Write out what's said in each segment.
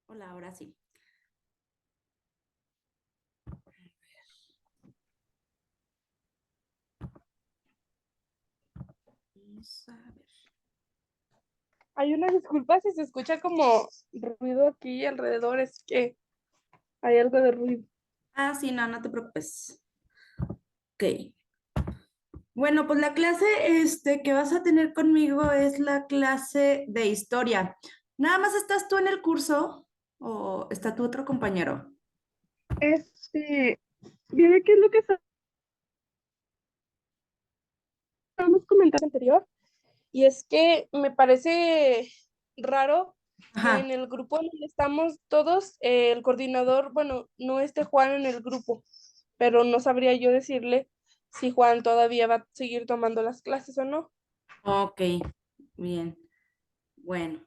Hola, ahora sí. Vamos a ver. Hay una disculpa si se escucha como ruido aquí alrededor, es que hay algo de ruido. Ah, sí, no, no te preocupes. Ok. Bueno, pues la clase que vas a tener conmigo es la clase de historia. ¿Nada más estás tú en el curso o está tu otro compañero? Este, ¿viene qué es lo que estábamos comentando anterior? Y es que me parece raro que Ajá. en el grupo en el que estamos todos, el coordinador, bueno, no esté Juan en el grupo, pero no sabría yo decirle si Juan todavía va a seguir tomando las clases o no. Ok, bien. Bueno,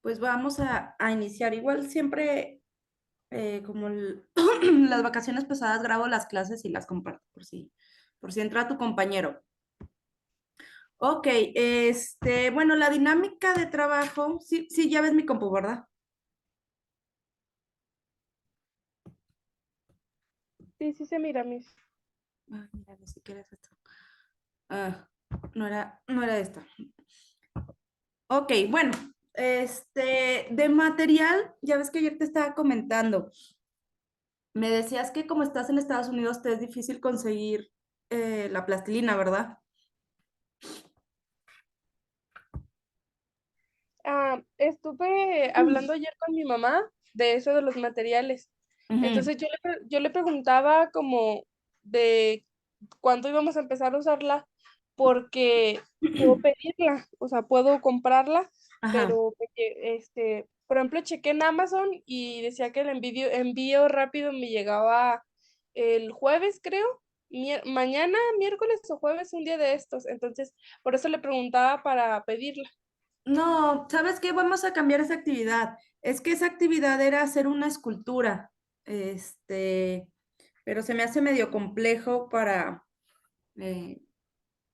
pues vamos a iniciar. Igual siempre, como las vacaciones pasadas, grabo las clases y las comparto por si entra tu compañero. Ok, bueno, la dinámica de trabajo, sí, sí, ya ves mi compu, ¿verdad? Sí, sí se mira, mis. Ah, mira, ni siquiera es esto. Ah, no era esta. Ok, bueno, de material, ya ves que ayer te estaba comentando, me decías que como estás en Estados Unidos te es difícil conseguir la plastilina, ¿verdad? Estuve hablando ayer con mi mamá de eso de los materiales. Ujú. Entonces yo le preguntaba como de cuándo íbamos a empezar a usarla, porque puedo pedirla, o sea, puedo comprarla, Ajá. pero por ejemplo, chequé en Amazon y decía que el envío rápido me llegaba el jueves, creo. Mañana, miércoles o jueves, un día de estos. Entonces, por eso le preguntaba para pedirla. No, ¿sabes qué? Vamos a cambiar esa actividad. Es que esa actividad era hacer una escultura, este, pero se me hace medio complejo para, eh,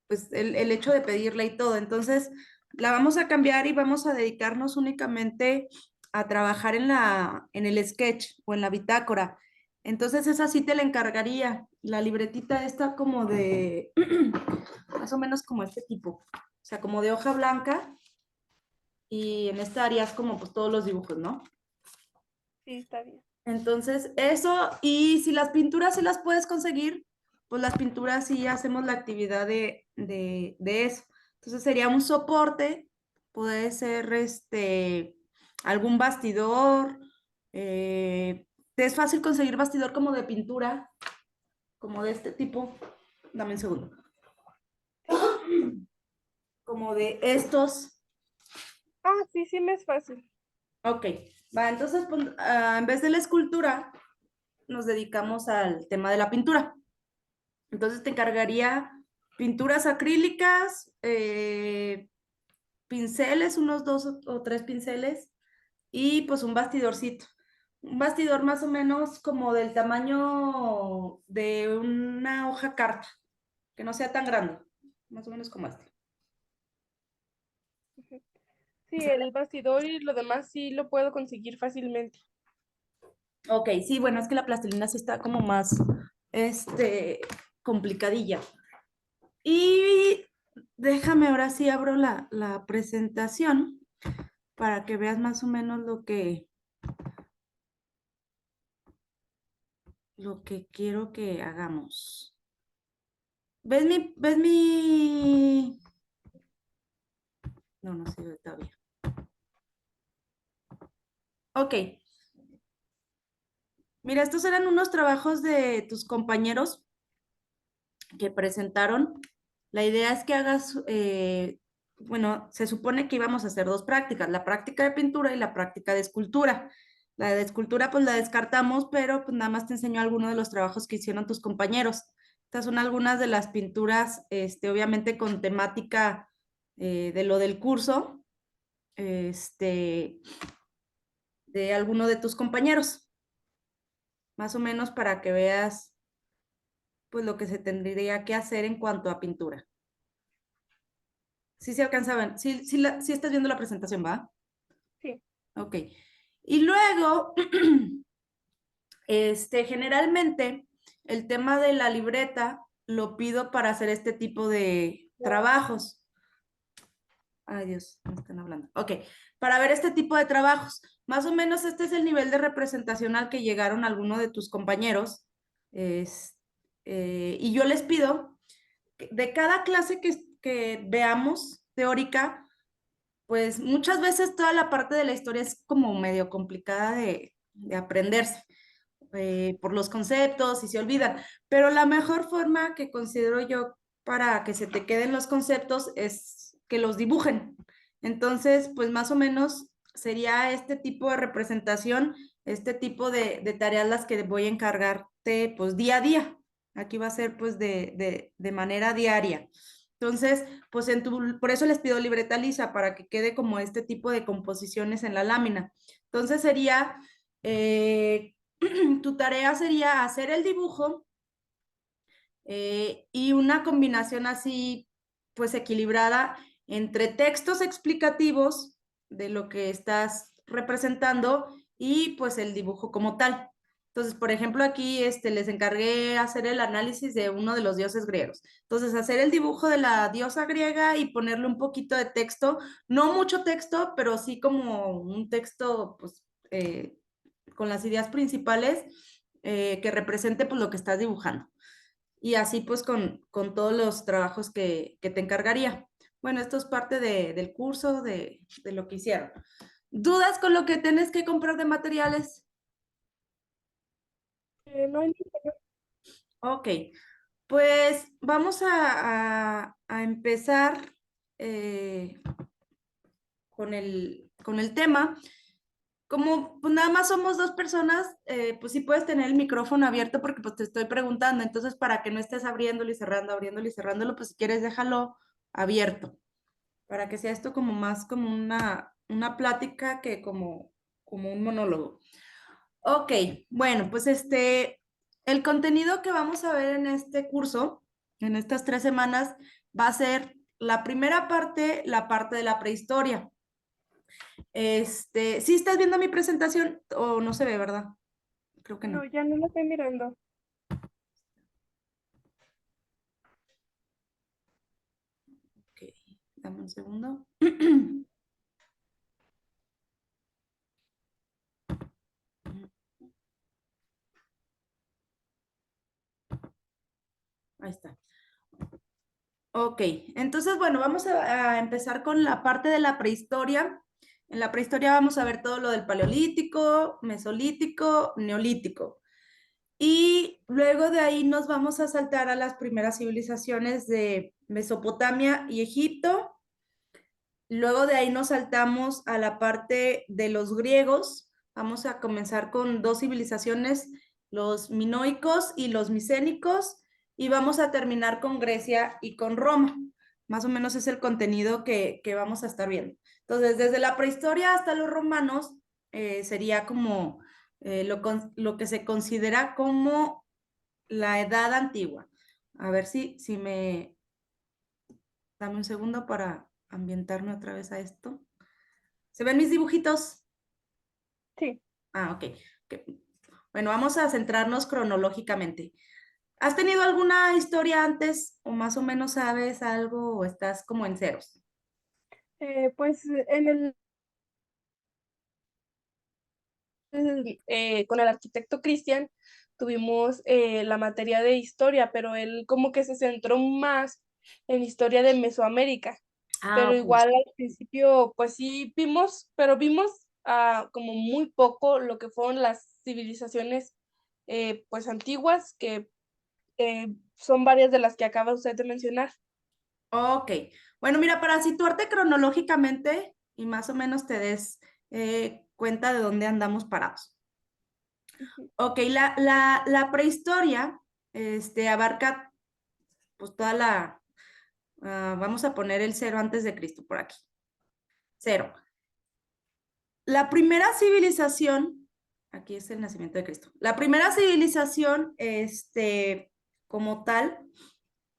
pues, el hecho de pedirla y todo. Entonces, la vamos a cambiar y vamos a dedicarnos únicamente a trabajar en el sketch o en la bitácora. Entonces, esa sí te la encargaría. La libretita está como de, más o menos como este tipo, o sea, como de hoja blanca y en esta harías como pues todos los dibujos, ¿no? Sí, está bien. Entonces, eso, y si las pinturas sí las puedes conseguir, pues las pinturas sí hacemos la actividad de eso. Entonces sería un soporte, puede ser algún bastidor. ¿Te es fácil conseguir bastidor como de pintura, como de este tipo? Dame un segundo. Sí. Como de estos. Ah, sí, sí me es fácil. Ok, va, entonces pues, en vez de la escultura, nos dedicamos al tema de la pintura. Entonces te encargaría pinturas acrílicas, pinceles, unos dos o tres pinceles y pues un bastidorcito. Un bastidor más o menos como del tamaño de una hoja carta, que no sea tan grande, más o menos como este. Ujú. Sí, el bastidor y lo demás sí lo puedo conseguir fácilmente. Ok, sí, bueno, es que la plastilina sí está como más, complicadilla. Y déjame, ahora sí abro la presentación para que veas más o menos lo que quiero que hagamos. ¿Ves mi? No, no sirve todavía. Ok, mira, estos eran unos trabajos de tus compañeros que presentaron. La idea es que hagas, bueno, se supone que íbamos a hacer dos prácticas, la práctica de pintura y la práctica de escultura. La de escultura pues la descartamos, pero pues nada más te enseño algunos de los trabajos que hicieron tus compañeros. Estas son algunas de las pinturas, obviamente con temática de lo del curso, este, de alguno de tus compañeros, más o menos para que veas pues lo que se tendría que hacer en cuanto a pintura. Sí se alcanzaban. Sí, sí, sí estás viendo la presentación, ¿va? Sí. Ok. Y luego, generalmente el tema de la libreta lo pido para hacer este tipo de trabajos. Ay, Dios, me están hablando. Ok, para ver este tipo de trabajos. Más o menos este es el nivel de representación al que llegaron algunos de tus compañeros. Es, y yo les pido que de cada clase que veamos teórica, pues muchas veces toda la parte de la historia es como medio complicada de aprenderse por los conceptos y se olvidan, pero la mejor forma que considero yo para que se te queden los conceptos es que los dibujen. Entonces, pues más o menos sería este tipo de representación, este tipo de tareas las que voy a encargarte pues día a día. Aquí va a ser pues de manera diaria. Entonces, pues por eso les pido libreta lisa para que quede como este tipo de composiciones en la lámina. Entonces sería, tu tarea sería hacer el dibujo y una combinación así, pues equilibrada entre textos explicativos de lo que estás representando y pues el dibujo como tal. Entonces, por ejemplo, aquí les encargué hacer el análisis de uno de los dioses griegos. Entonces, hacer el dibujo de la diosa griega y ponerle un poquito de texto, no mucho texto, pero sí como un texto, pues, con las ideas principales que represente pues lo que estás dibujando y así pues con todos los trabajos que te encargaría. Bueno, esto es parte del curso, de lo que hicieron. ¿Dudas con lo que tienes que comprar de materiales? No hay Ok, pues vamos a empezar eh, con el tema. Como pues nada más somos dos personas, pues sí puedes tener el micrófono abierto porque pues te estoy preguntando, entonces para que no estés abriéndolo y cerrándolo, pues si quieres déjalo abierto, para que sea esto como más como una plática que como un monólogo. Ok, bueno, pues el contenido que vamos a ver en este curso, en estas 3 semanas, va a ser la primera parte, la parte de la prehistoria. ¿Sí estás viendo mi presentación o no se ve, verdad? Creo que No, no. ya no lo estoy mirando. Ok, dame un segundo. Ahí está. Ok, entonces, bueno, vamos a empezar con la parte de la prehistoria. En la prehistoria vamos a ver todo lo del paleolítico, mesolítico, neolítico. Y luego de ahí nos vamos a saltar a las primeras civilizaciones de Mesopotamia y Egipto. Luego de ahí nos saltamos a la parte de los griegos. Vamos a comenzar con dos civilizaciones, los minoicos y los micénicos, y vamos a terminar con Grecia y con Roma. Más o menos es el contenido que vamos a estar viendo. Entonces, desde la prehistoria hasta los romanos, sería como lo que se considera como la edad antigua. A ver si me... Dame un segundo para ambientarme otra vez a esto. ¿Se ven mis dibujitos? Sí. Ah, ok. Ok. Bueno, vamos a centrarnos cronológicamente. ¿Has tenido alguna historia antes o más o menos sabes algo o estás como en ceros? Pues con el arquitecto Cristian tuvimos la materia de historia, pero él como que se centró más en historia de Mesoamérica. Ah, Pero ok. igual al principio, pues sí vimos, pero vimos como muy poco lo que fueron las civilizaciones pues antiguas, que son varias de las que acaba usted de mencionar. Ok. Bueno, mira, para situarte cronológicamente y más o menos te des cuenta de dónde andamos parados. Ujú. Ok, la prehistoria abarca pues toda vamos a poner el 0 antes de Cristo por aquí. 0. La primera civilización, aquí es el nacimiento de Cristo. La primera civilización, como tal,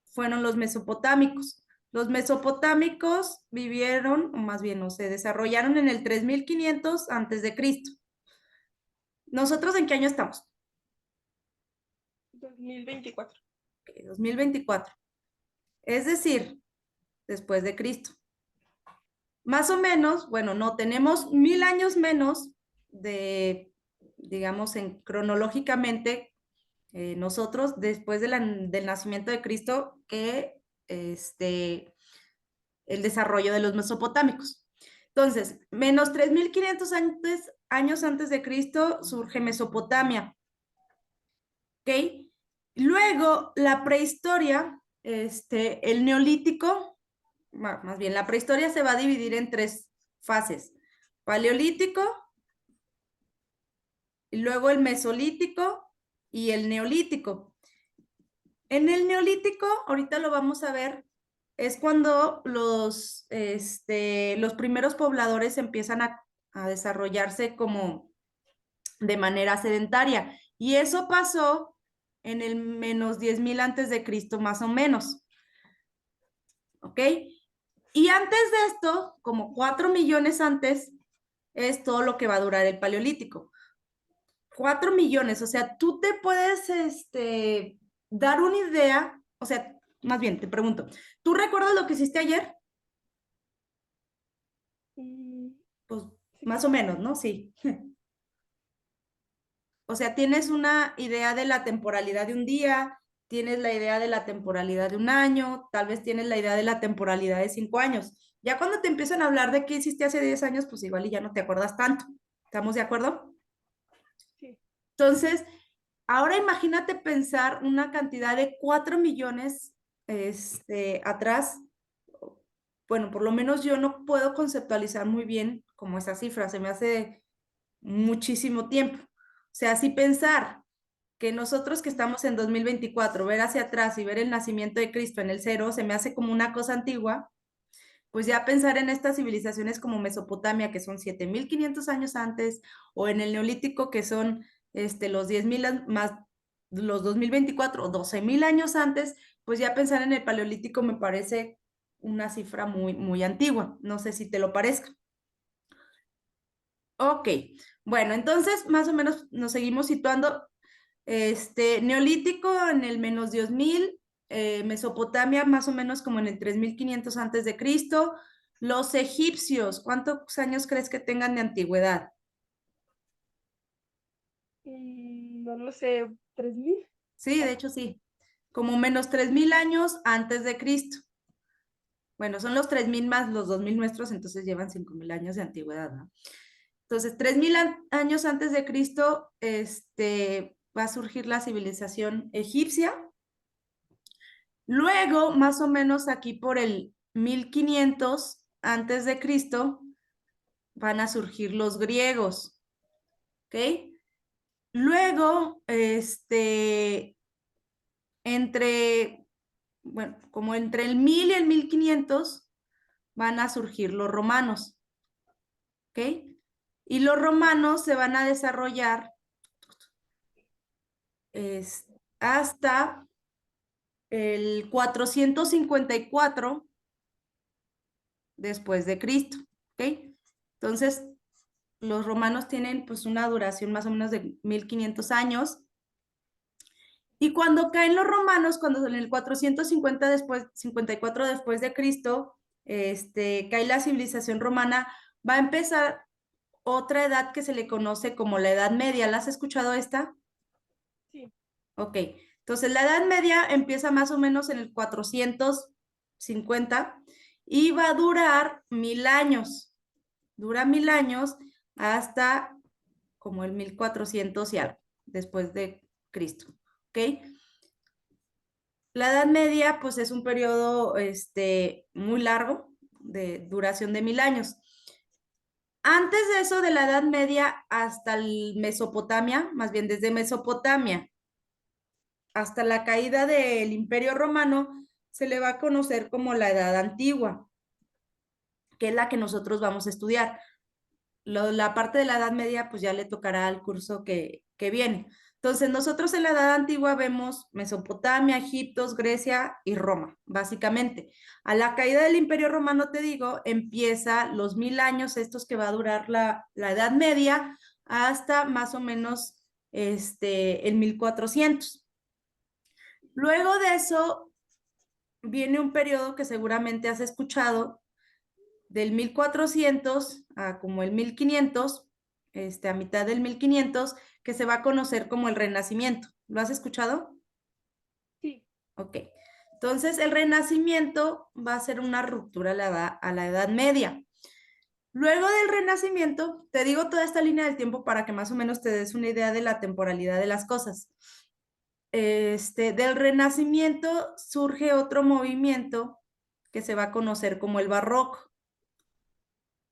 fueron los mesopotámicos. Los mesopotámicos vivieron, o más bien, o se desarrollaron en el 3500 antes de Cristo. ¿Nosotros en qué año estamos? 2024. 2024. Es decir, después de Cristo. Más o menos, bueno, no, tenemos 1000 años menos de, digamos, cronológicamente, nosotros después del nacimiento de Cristo que el desarrollo de los mesopotámicos. Entonces, menos 3500 años antes de Cristo surge Mesopotamia. ¿Ok? Luego, la prehistoria, el neolítico, más bien, la prehistoria se va a dividir en 3 fases. Paleolítico, y luego el mesolítico y el neolítico. En el neolítico, ahorita lo vamos a ver, es cuando los primeros pobladores empiezan a desarrollarse como de manera sedentaria. Y eso pasó en el menos 10,000 antes de Cristo, más o menos. ¿Ok? Y antes de esto, como 4 millones antes, es todo lo que va a durar el paleolítico. 4 millones, o sea, tú te puedes dar una idea, o sea, más bien te pregunto, ¿tú recuerdas lo que hiciste ayer? Pues Sí. más o menos, ¿no? Sí. O sea, tienes una idea de la temporalidad de un día, tienes la idea de la temporalidad de un año, tal vez tienes la idea de la temporalidad de 5 años. Ya cuando te empiezan a hablar de qué hiciste hace 10 años, pues igual y ya no te acuerdas tanto. ¿Estamos de acuerdo? Sí. Entonces, ahora imagínate pensar una cantidad de 4 millones atrás. Bueno, por lo menos yo no puedo conceptualizar muy bien como esa cifra, se me hace muchísimo tiempo. O sea, si pensar que nosotros que estamos en 2024 ver hacia atrás y ver el nacimiento de Cristo en el cero, se me hace como una cosa antigua, pues ya pensar en estas civilizaciones como Mesopotamia, que son 7500 años antes, o en el Neolítico, que son los 10,000 más los 2024 o 12,000 años antes, pues ya pensar en el Paleolítico me parece una cifra muy, muy antigua. No sé si te lo parezca. Ok, bueno, entonces más o menos nos seguimos situando. Neolítico en el menos 10,000, Mesopotamia más o menos como en el 3500 antes de Cristo. Los egipcios, ¿cuántos años crees que tengan de antigüedad? No lo sé, 3000. Sí, de hecho sí, como menos 3000 años antes de Cristo. Bueno, son los 3000 más los 2000 nuestros, entonces llevan 5000 años de antigüedad, ¿no? Entonces, 3000 años antes de Cristo, va a surgir la civilización egipcia. Luego, más o menos aquí por el 1500 antes de Cristo, van a surgir los griegos, ¿ok? Luego, bueno, como entre el 1000 y el 1500 van a surgir los romanos, ¿ok? Y los romanos se van a desarrollar hasta el 454 después de Cristo, ¿ok? Entonces, los romanos tienen pues una duración más o menos de 1500 años. Y cuando caen los romanos, cuando en el 450 después, 54 después de Cristo, cae la civilización romana, va a empezar otra edad que se le conoce como la Edad Media. ¿La has escuchado esta? Sí. Ok. Entonces, la Edad Media empieza más o menos en el 450 y va a durar 1000 años. Dura 1000 años hasta como el 1400 y algo, después de Cristo. ¿Ok? La Edad Media, pues es un periodo muy largo de duración de 1000 años. Antes de eso, de la Edad Media hasta el Mesopotamia, más bien desde Mesopotamia hasta la caída del Imperio Romano, se le va a conocer como la Edad Antigua, que es la que nosotros vamos a estudiar. La parte de la Edad Media, pues ya le tocará al curso que viene. Entonces, nosotros en la Edad Antigua vemos Mesopotamia, Egipto, Grecia y Roma, básicamente. A la caída del Imperio Romano, te digo, empieza los 1000 años, estos que va a durar la Edad Media, hasta más o menos el 1400. Luego de eso, viene un periodo que seguramente has escuchado, del 1400 a como el 1500, a mitad del 1500, que se va a conocer como el Renacimiento. ¿Lo has escuchado? Sí. Ok. Entonces, el Renacimiento va a ser una ruptura a la Edad Media. Luego del Renacimiento, te digo toda esta línea del tiempo para que más o menos te des una idea de la temporalidad de las cosas. Del Renacimiento surge otro movimiento que se va a conocer como el Barroco,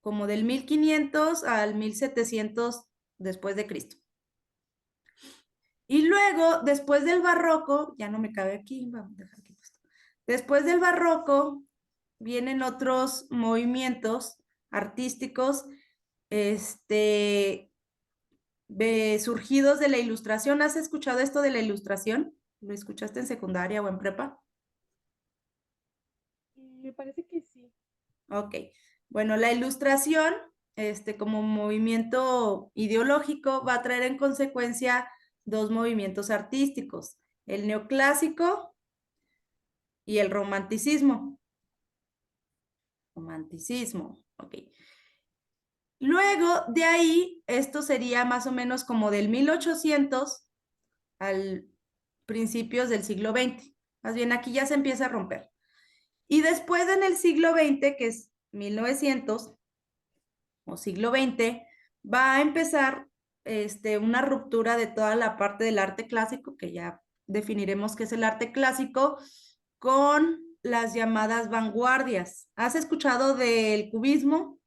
como del 1500 al 1700 después de Cristo. Y luego, después del Barroco, ya no me cabe aquí, vamos a dejar aquí puesto. Después del Barroco vienen otros movimientos artísticos, surgidos de la Ilustración. ¿Has escuchado esto de la Ilustración? ¿Lo escuchaste en secundaria o en prepa? Me parece que sí. Ok. Bueno, la Ilustración, como movimiento ideológico, va a traer en consecuencia dos movimientos artísticos, el neoclásico y el romanticismo. Romanticismo, ok. Luego de ahí, esto sería más o menos como del 1800 al principios del siglo XX. Más bien aquí ya se empieza a romper. Y después en el siglo XX, que es 1900 o siglo XX, va a empezar una ruptura de toda la parte del arte clásico, que ya definiremos qué es el arte clásico, con las llamadas vanguardias. ¿Has escuchado del cubismo?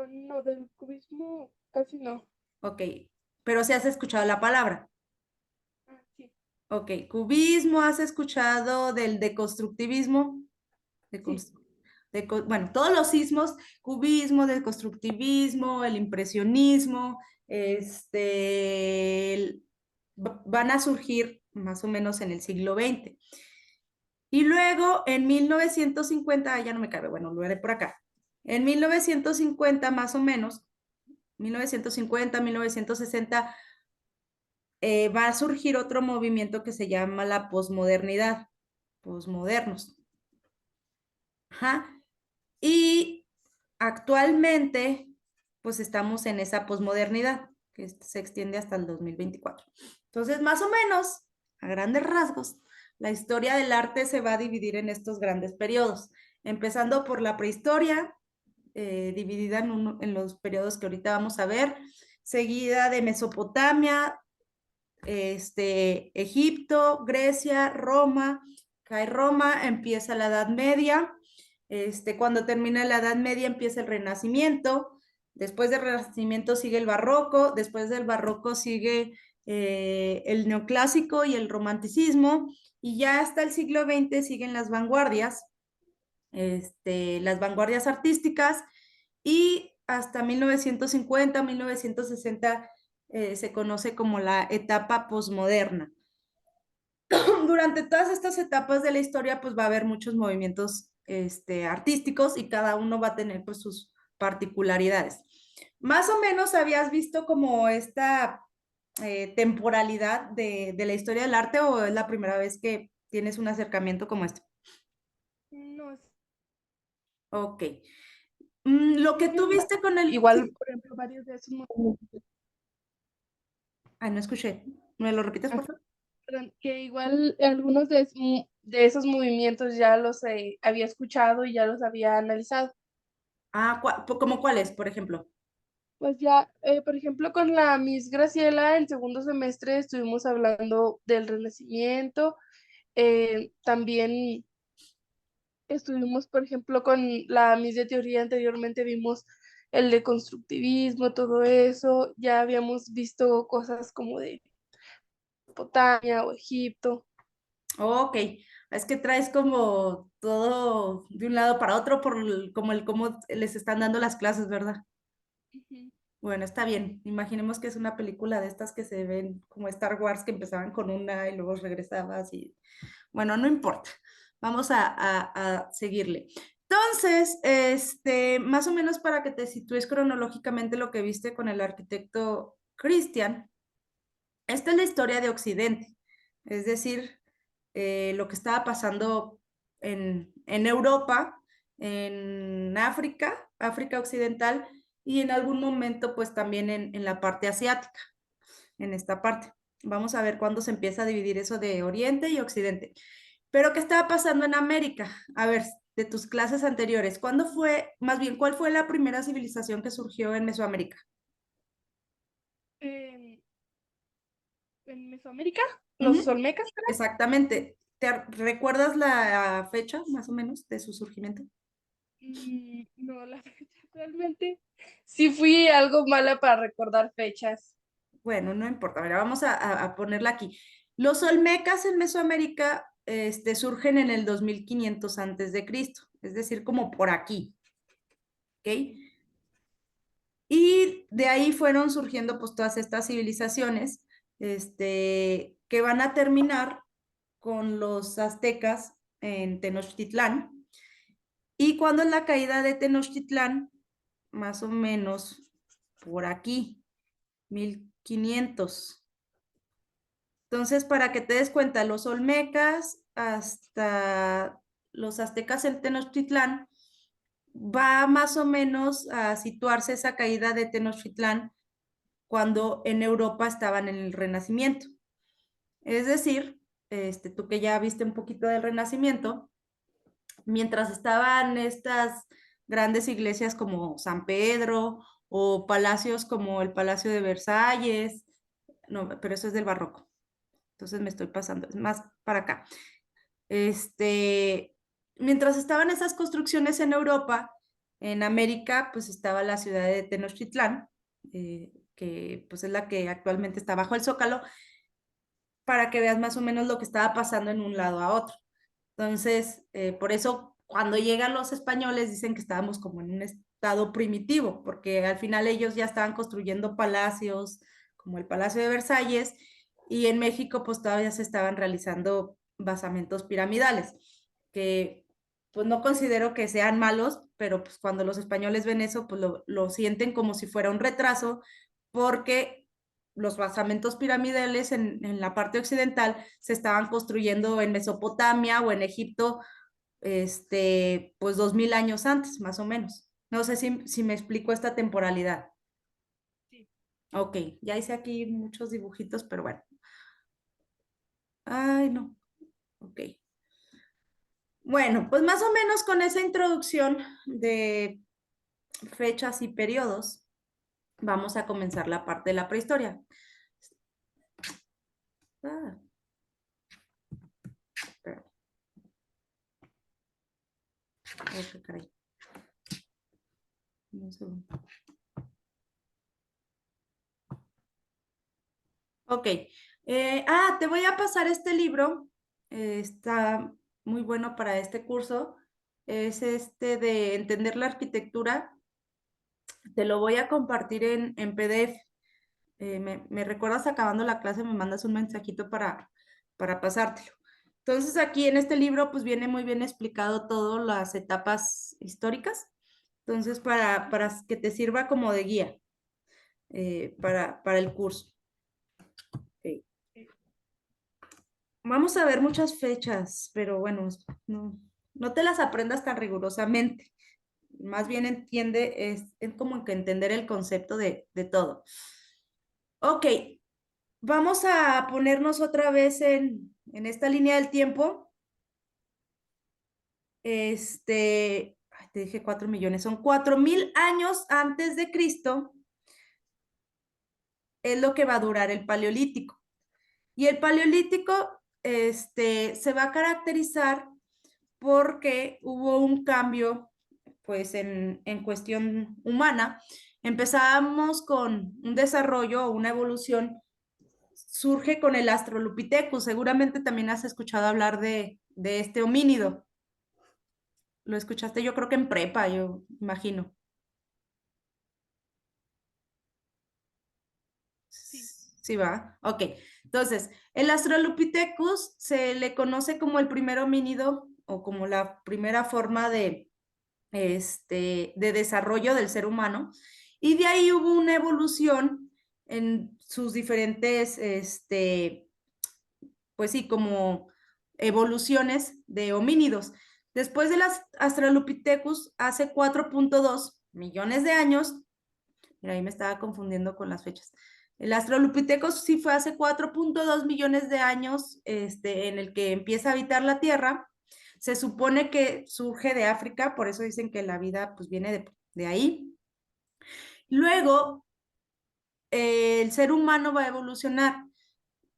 No, del cubismo casi no. Ok, pero sí has escuchado la palabra. Sí. Ok, cubismo, ¿has escuchado del deconstructivismo? Sí. Bueno, todos los sismos, cubismo, deconstructivismo, el impresionismo, van a surgir más o menos en el siglo XX. Y luego en 1950, ya no me cabe, bueno, lo haré por acá. En 1950 más o menos, 1950, 1960, va a surgir otro movimiento que se llama la posmodernidad, posmodernos. Ajá. Y actualmente, pues estamos en esa posmodernidad que se extiende hasta el 2024. Entonces, más o menos, a grandes rasgos, la historia del arte se va a dividir en estos grandes periodos, empezando por la prehistoria, dividida en los periodos que ahorita vamos a ver, seguida de Mesopotamia, Egipto, Grecia, Roma. Cae Roma, empieza la Edad Media. Cuando termina la Edad Media empieza el Renacimiento. Después del Renacimiento sigue el Barroco. Después del Barroco sigue el Neoclásico y el Romanticismo. Y ya hasta el siglo XX siguen las vanguardias artísticas, y hasta 1950, 1960 se conoce como la etapa posmoderna. Durante todas estas etapas de la historia, pues va a haber muchos movimientos artísticos, y cada uno va a tener pues sus particularidades. Más o menos habías visto como esta temporalidad de la historia del arte, o es la primera vez que tienes un acercamiento como este? No, Ok. Lo que tú viste con el... igual, Sí. por ejemplo, varios de esos movimientos. Ay, no escuché. ¿Me lo repites, por favor? Perdón, que igual algunos de esos movimientos ya los había escuchado y ya los había analizado. Ah, ¿cómo cuáles, por ejemplo? Pues ya, por ejemplo, con la Miss Graciela en segundo semestre estuvimos hablando del Renacimiento. También estuvimos, por ejemplo, con la Miss de Teoría anteriormente vimos el de constructivismo, todo eso. Ya habíamos visto cosas como de Mesopotamia o Egipto. Ok, es que traes como todo de un lado para otro por cómo les están dando las clases, ¿verdad? Ujú. Bueno, está bien. Imaginemos que es una película de estas que se ven como Star Wars, que empezaban con una y luego regresabas y bueno, no importa. Vamos a seguirle. Entonces, más o menos para que te sitúes cronológicamente lo que viste con el arquitecto Christian, esta es la historia de Occidente, es decir, lo que estaba pasando en Europa, en África, África Occidental, y en algún momento pues también en la parte asiática, en esta parte. Vamos a ver cuándo se empieza a dividir eso de Oriente y Occidente. Pero ¿qué estaba pasando en América? A ver, de tus clases anteriores, ¿cuándo fue, más bien, cuál fue la primera civilización que surgió en Mesoamérica? En, en Mesoamérica, los Ujú, Olmecas, creo. exactamente. ¿Recuerdas la fecha más o menos de su surgimiento? No, la fecha realmente. Sí fui algo mala para recordar fechas. Bueno, no importa. A ver, vamos a ponerla aquí. Los Olmecas en Mesoamérica surgen en el 2500 antes de Cristo, es decir, como por aquí, ¿ok? Y de ahí fueron surgiendo pues todas estas civilizaciones, que van a terminar con los aztecas en Tenochtitlán. Y cuando es la caída de Tenochtitlán, más o menos por aquí, 1500. Entonces, para que te des cuenta, los olmecas hasta los aztecas en Tenochtitlán, va más o menos a situarse esa caída de Tenochtitlán cuando en Europa estaban en el Renacimiento. Es decir, tú que ya viste un poquito del Renacimiento, mientras estaban estas grandes iglesias como San Pedro o palacios como el Palacio de Versalles, no, pero eso es del Barroco, entonces me estoy pasando, es más para acá. Mientras estaban esas construcciones en Europa, en América, pues estaba la ciudad de Tenochtitlán, que pues es la que actualmente está bajo el Zócalo, para que veas más o menos lo que estaba pasando en un lado a otro. Entonces, por eso cuando llegan los españoles dicen que estábamos como en un estado primitivo, porque al final ellos ya estaban construyendo palacios como el Palacio de Versalles y en México pues todavía se estaban realizando basamentos piramidales, que pues no considero que sean malos, pero pues cuando los españoles ven eso pues lo sienten como si fuera un retraso, porque los basamentos piramidales en la parte occidental se estaban construyendo en Mesopotamia o en Egipto, pues 2000 años antes, más o menos. No sé si me explico esta temporalidad. Sí. Ok, ya hice aquí muchos dibujitos, pero bueno. Ay, no. Ok. Bueno, pues más o menos con esa introducción de fechas y periodos, vamos a comenzar la parte de la prehistoria. Ah, espera. Oh, qué caray. Un segundo. Ok. Te voy a pasar este libro. Está muy bueno para este curso. Es este de Entender la arquitectura. Te lo voy a compartir en PDF. Me recuerdas acabando la clase, me mandas un mensajito para pasártelo. Entonces aquí en este libro pues viene muy bien explicado todas las etapas históricas. Entonces para que te sirva como de guía para el curso. Ok. Vamos a ver muchas fechas, pero bueno, no te las aprendas tan rigurosamente. Más bien entiende, es como que entender el concepto de todo. Ok, vamos a ponernos otra vez en esta línea del tiempo. Te dije 4 millones, son 4000 años antes de Cristo, es lo que va a durar el Paleolítico. Y el Paleolítico, se va a caracterizar porque hubo un cambio, pues, en cuestión humana. Empezábamos con un desarrollo o una evolución, surge con el Australopithecus. Seguramente también has escuchado hablar de este homínido. Lo escuchaste yo creo que en prepa, yo imagino. Sí, va. Ok. Entonces, el Australopithecus se le conoce como el primer homínido o como la primera forma de desarrollo del ser humano. Y de ahí hubo una evolución en sus diferentes, pues sí, como evoluciones de homínidos. Después de las Australopithecus, hace 4.2 millones de años, mira, ahí me estaba confundiendo con las fechas. El Australopithecus sí fue hace 4.2 millones de años, en el que empieza a habitar la Tierra. Se supone que surge de África, por eso dicen que la vida pues viene de ahí. Luego, el ser humano va a evolucionar.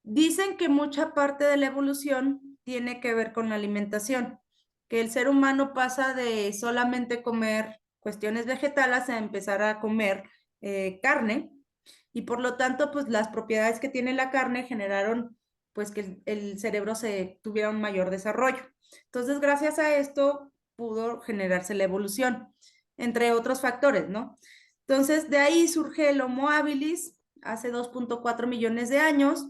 Dicen que mucha parte de la evolución tiene que ver con la alimentación, que el ser humano pasa de solamente comer cuestiones vegetales a empezar a comer carne y por lo tanto, pues las propiedades que tiene la carne generaron pues que el cerebro se tuviera un mayor desarrollo. Entonces, gracias a esto pudo generarse la evolución, entre otros factores, ¿no? Entonces, de ahí surge el Homo habilis hace 2.4 millones de años.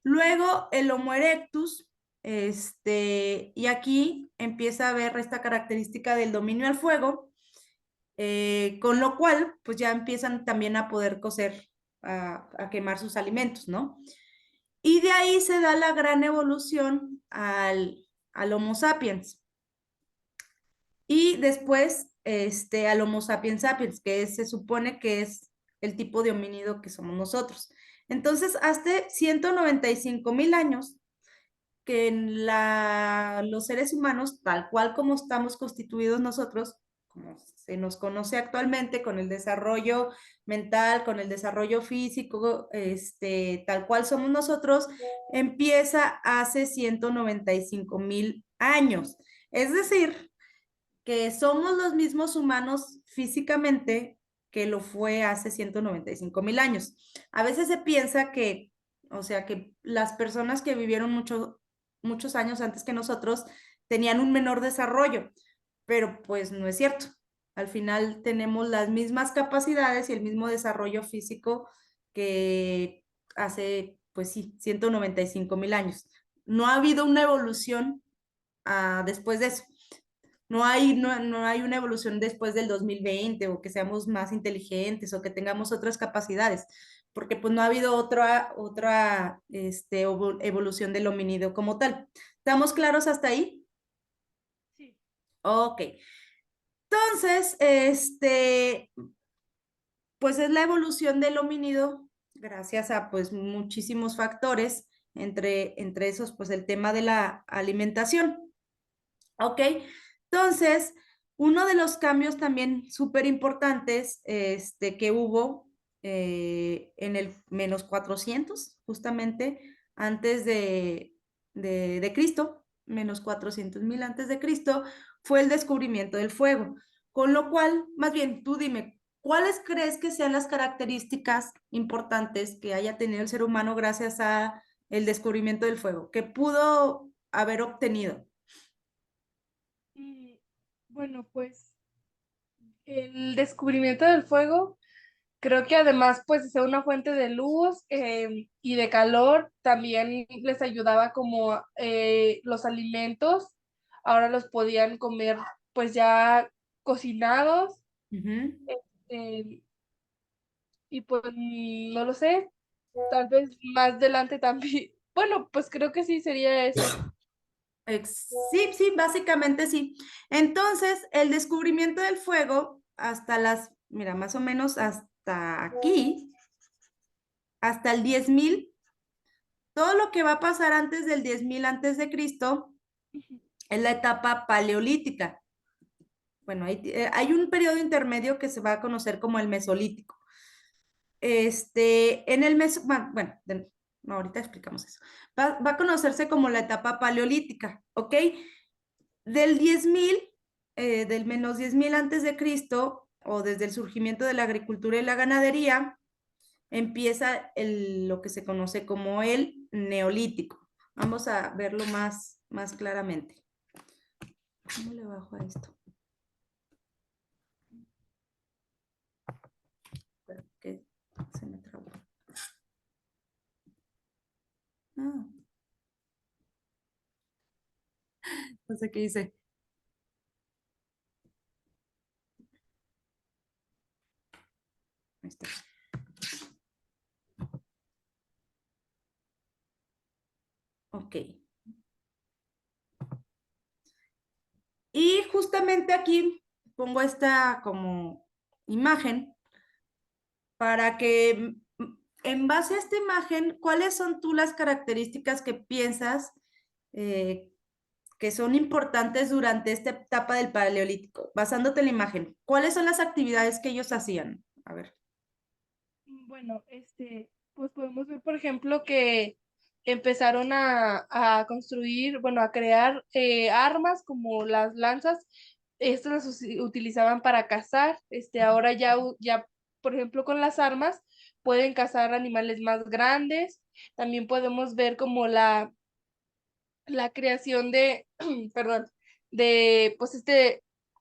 Luego el Homo erectus, y aquí empieza a ver esta característica del dominio al fuego, con lo cual, pues ya empiezan también a poder cocer, a quemar sus alimentos, ¿no? Y de ahí se da la gran evolución al Homo sapiens. Y después, al Homo sapiens sapiens, que se supone que es el tipo de homínido que somos nosotros. Entonces, hasta 195,000 años, que en los seres humanos, tal cual como estamos constituidos nosotros, como se nos conoce actualmente, con el desarrollo mental, con el desarrollo físico, tal cual somos nosotros, empieza hace 195,000 años. Es decir, que somos los mismos humanos físicamente que lo fue hace 195,000 años. A veces se piensa que, o sea, que las personas que vivieron muchos años antes que nosotros tenían un menor desarrollo, pero pues no es cierto. Al final tenemos las mismas capacidades y el mismo desarrollo físico que hace, pues sí, 195,000 años. No ha habido una evolución después de eso. No hay una evolución después del 2020 o que seamos más inteligentes o que tengamos otras capacidades, porque pues no ha habido otra evolución del homínido como tal. ¿Estamos claros hasta ahí? Sí. Ok. Entonces, pues es la evolución del homínido gracias a pues muchísimos factores, entre esos pues el tema de la alimentación. ¿Ok? Entonces, uno de los cambios también súper importantes que hubo en el -400, justamente antes de Cristo, -400,000 antes de Cristo, fue el descubrimiento del fuego. Con lo cual, más bien, tú dime, ¿cuáles crees que sean las características importantes que haya tenido el ser humano gracias a el descubrimiento del fuego, que pudo haber obtenido? Mm, Bueno, pues el descubrimiento del fuego, creo que además pues de ser una fuente de luz y de calor, también les ayudaba como los alimentos, ahora los podían comer pues ya cocinados. Ujú. eh, y pues no lo sé, tal vez más adelante también. Bueno, pues creo que sí sería eso. Sí, sí, básicamente sí. Entonces, el descubrimiento del fuego, mira, más o menos hasta aquí, hasta el 10,000, todo lo que va a pasar antes del 10,000 antes de Cristo es la etapa paleolítica. Bueno, hay un periodo intermedio que se va a conocer como el mesolítico. Bueno, no, ahorita explicamos eso. Va a conocerse como la etapa paleolítica, ¿ok? Del 10,000, del -10,000 antes de Cristo, o desde el surgimiento de la agricultura y la ganadería, empieza lo que se conoce como el neolítico. Vamos a verlo más claramente. ¿Cómo le bajo a esto? Espera, que se me trabó. sé qué hice. Ahí está. Ok. Y justamente aquí pongo esta como imagen para que en base a esta imagen, ¿cuáles son tú las características que piensas eh, que son importantes durante esta etapa del Paleolítico? Basándote en la imagen, ¿cuáles son las actividades que ellos hacían? A ver. Bueno, pues podemos ver, por ejemplo, que empezaron a construir, bueno, a crear armas como las lanzas. Estas las utilizaban para cazar. Ahora ya, ya, por ejemplo, con las armas pueden cazar animales más grandes. También podemos ver como la creación de, perdón, de, pues,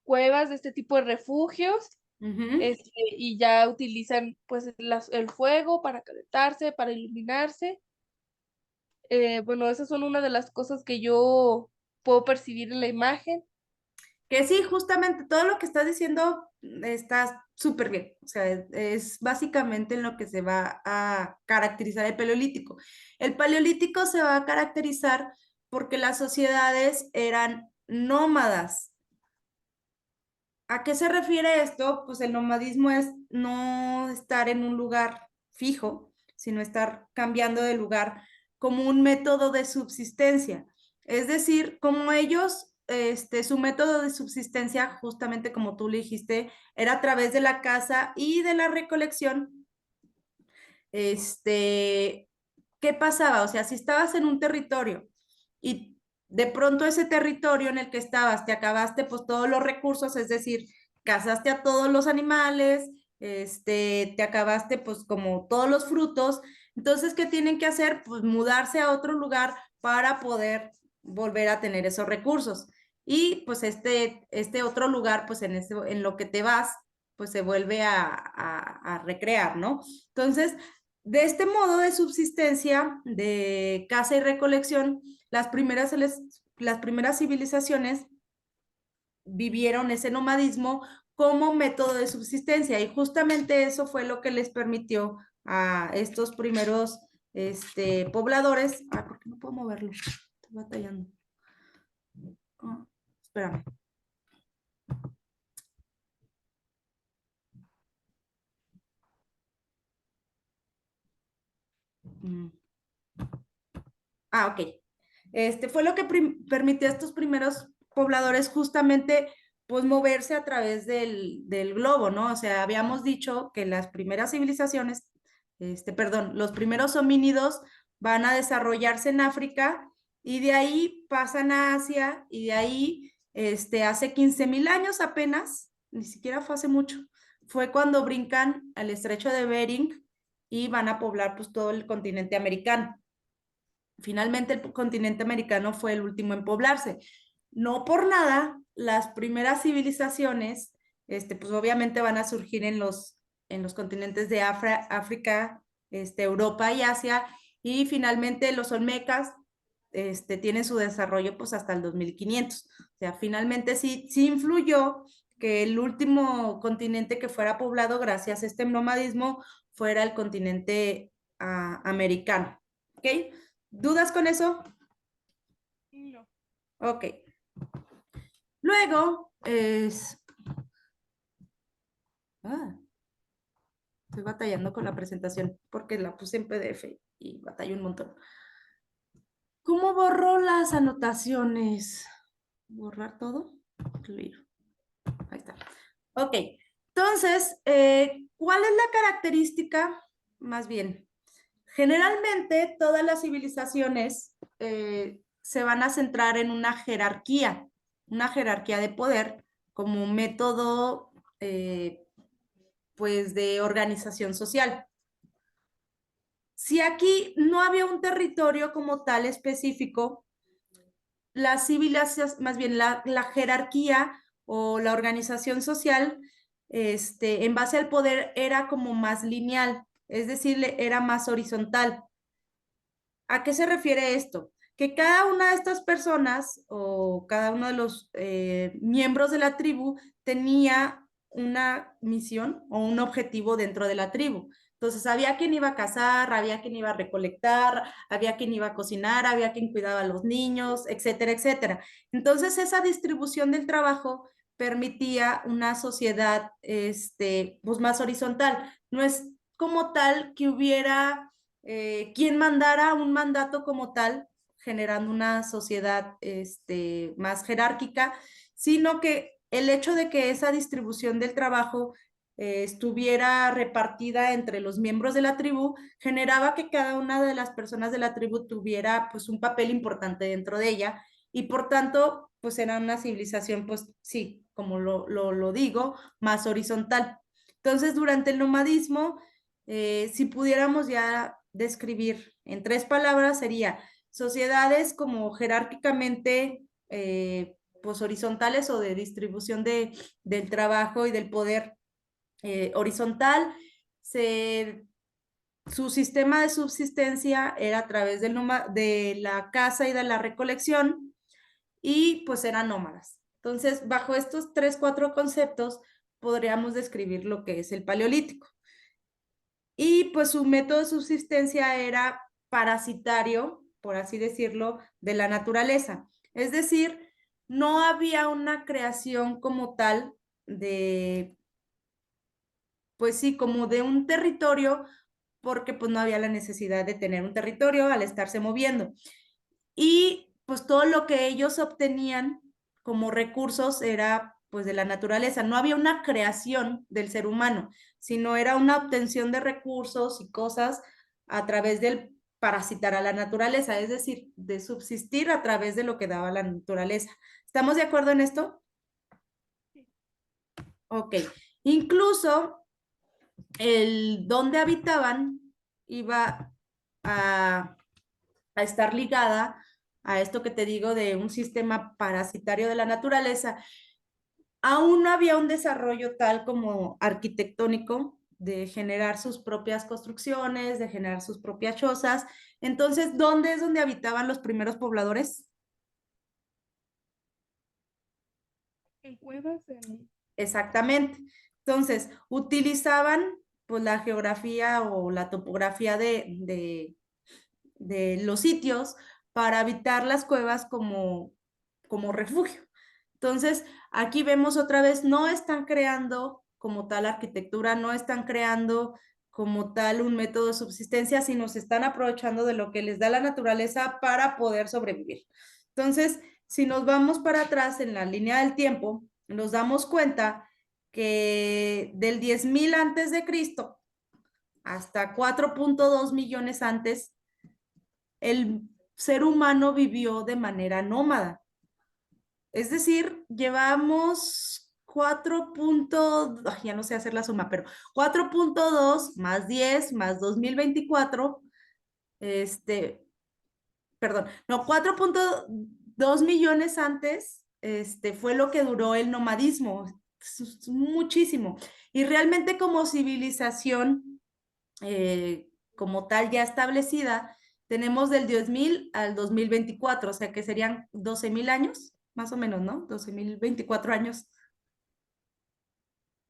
cuevas de este tipo de refugios. Ujú. Y ya utilizan pues el fuego para calentarse, para iluminarse. Bueno, esas son una de las cosas que yo puedo percibir en la imagen. Que sí, justamente todo lo que estás diciendo está súper bien. O sea, es básicamente en lo que se va a caracterizar el Paleolítico. El Paleolítico se va a caracterizar porque las sociedades eran nómadas. ¿A qué se refiere esto? Pues el nomadismo es no estar en un lugar fijo, sino estar cambiando de lugar como un método de subsistencia. Es decir, como ellos, su método de subsistencia, justamente como tú le dijiste, era a través de la caza y de la recolección. ¿Qué pasaba? O sea, si estabas en un territorio y de pronto ese territorio en el que estabas, te acabaste pues todos los recursos, es decir, cazaste a todos los animales, te acabaste pues como todos los frutos, entonces, ¿qué tienen que hacer? Pues mudarse a otro lugar para poder volver a tener esos recursos. Y pues este otro lugar, pues en lo que te vas, pues se vuelve a recrear, ¿no? Entonces, de este modo de subsistencia, de caza y recolección, las primeras civilizaciones vivieron ese nomadismo como método de subsistencia y justamente eso fue lo que les permitió a estos primeros pobladores. Ah, ¿por qué no puedo moverlo? Estoy batallando. Ah, espérame. Mm. Ah, ok. Fue lo que permitió a estos primeros pobladores justamente pues moverse a través del globo, ¿no? O sea, habíamos dicho que las primeras civilizaciones, perdón, los primeros homínidos van a desarrollarse en África y de ahí pasan a Asia y de ahí, hace 15,000 años apenas, ni siquiera fue hace mucho, fue cuando brincan al estrecho de Bering y van a poblar pues todo el continente americano. Finalmente el continente americano fue el último en poblarse. No por nada, las primeras civilizaciones, pues obviamente van a surgir en los continentes de África, Europa y Asia, y finalmente los olmecas, tienen su desarrollo pues hasta el 2500. O sea, finalmente sí influyó que el último continente que fuera poblado gracias a este nomadismo fuera el continente americano. ¿Ok? ¿Dudas con eso? No. Ok. Luego Ah, estoy batallando con la presentación porque la puse en PDF y batallo un montón. ¿Cómo borró las anotaciones? ¿Borrar todo? Clear. Ahí está. Ok. Entonces, ¿cuál es la característica? Más bien, generalmente todas las civilizaciones se van a centrar en una jerarquía de poder como un método pues de organización social. Si aquí no había un territorio como tal específico, las civilizaciones, más bien la jerarquía o la organización social, en base al poder era como más lineal, es decir, era más horizontal. ¿A qué se refiere esto? que cada una de estas personas o cada uno de los miembros de la tribu tenía una misión o un objetivo dentro de la tribu. Entonces, había quien iba a cazar, había quien iba a recolectar, había quien iba a cocinar, había quien cuidaba a los niños, etcétera, etcétera. Entonces, esa distribución del trabajo permitía una sociedad pues más horizontal. No es como tal que hubiera quien mandara un mandato como tal, generando una sociedad más jerárquica, sino que el hecho de que esa distribución del trabajo estuviera repartida entre los miembros de la tribu, generaba que cada una de las personas de la tribu tuviera pues un papel importante dentro de ella y por tanto pues era una civilización pues sí, como lo digo, más horizontal. Entonces durante el nomadismo, si pudiéramos ya describir en 3 palabras, sería sociedades como jerárquicamente pues horizontales o de distribución del trabajo y del poder horizontal. Su sistema de subsistencia era a través de la caza y de la recolección y pues eran nómadas. Entonces, bajo estos 3, 4 conceptos, podríamos describir lo que es el paleolítico. Y pues su método de subsistencia era parasitario, por así decirlo, de la naturaleza. Es decir, no había una creación como tal de, pues sí, como de un territorio, porque pues no había la necesidad de tener un territorio al estarse moviendo. Y pues todo lo que ellos obtenían como recursos era pues de la naturaleza. No había una creación del ser humano, sino era una obtención de recursos y cosas a través del parasitar a la naturaleza, es decir, de subsistir a través de lo que daba la naturaleza. ¿Estamos de acuerdo en esto? Ok. Incluso el donde habitaban iba a, a estar ligada a esto que te digo de un sistema parasitario de la naturaleza. Aún no había un desarrollo tal como arquitectónico de generar sus propias construcciones, de generar sus propias chozas. Entonces, ¿dónde es donde habitaban los primeros pobladores? En cuevas, en... Exactamente. Entonces, utilizaban pues la geografía o la topografía de los sitios para habitar las cuevas como refugio. Entonces, aquí vemos otra vez, no están creando como tal arquitectura, no están creando como tal un método de subsistencia, sino se están aprovechando de lo que les da la naturaleza para poder sobrevivir. Entonces, si nos vamos para atrás en la línea del tiempo, nos damos cuenta que del 10.000 antes de Cristo hasta 4.2 millones antes, el ser humano vivió de manera nómada. Es decir, llevamos 4. Ya no sé hacer la suma, pero 4.2 más 10 más 2024, perdón, no, 4.2 millones antes, fue lo que duró el nomadismo, es muchísimo. Y realmente como civilización, como tal ya establecida, tenemos del 10.000 al 2024, o sea que serían 12.000 años, más o menos, ¿no? 12.024 años.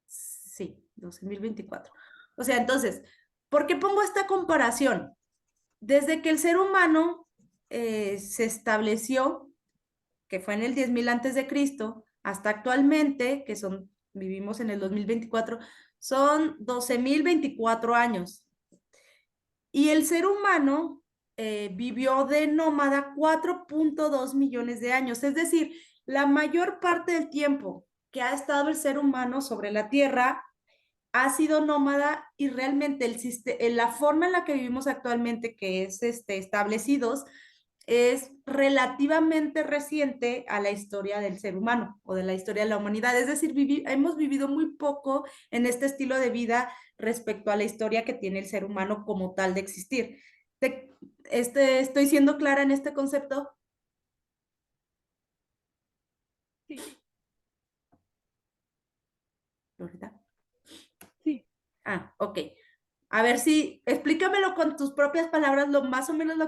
Sí, 12.024. O sea, entonces, ¿por qué pongo esta comparación? Desde que el ser humano se estableció, que fue en el 10.000 antes de Cristo, hasta actualmente, vivimos en el 2024, son 12.024 años. Y el ser humano vivió de nómada 4.2 millones de años, es decir, la mayor parte del tiempo que ha estado el ser humano sobre la Tierra ha sido nómada y realmente la forma en la que vivimos actualmente, que es establecidos, es relativamente reciente a la historia del ser humano o de la historia de la humanidad. Es decir, hemos vivido muy poco en este estilo de vida respecto a la historia que tiene el ser humano como tal de existir. ¿Estoy siendo clara en este concepto? Sí, Loreta. sí. Ah, ok. A ver si, explícamelo con tus propias palabras, lo más o menos lo que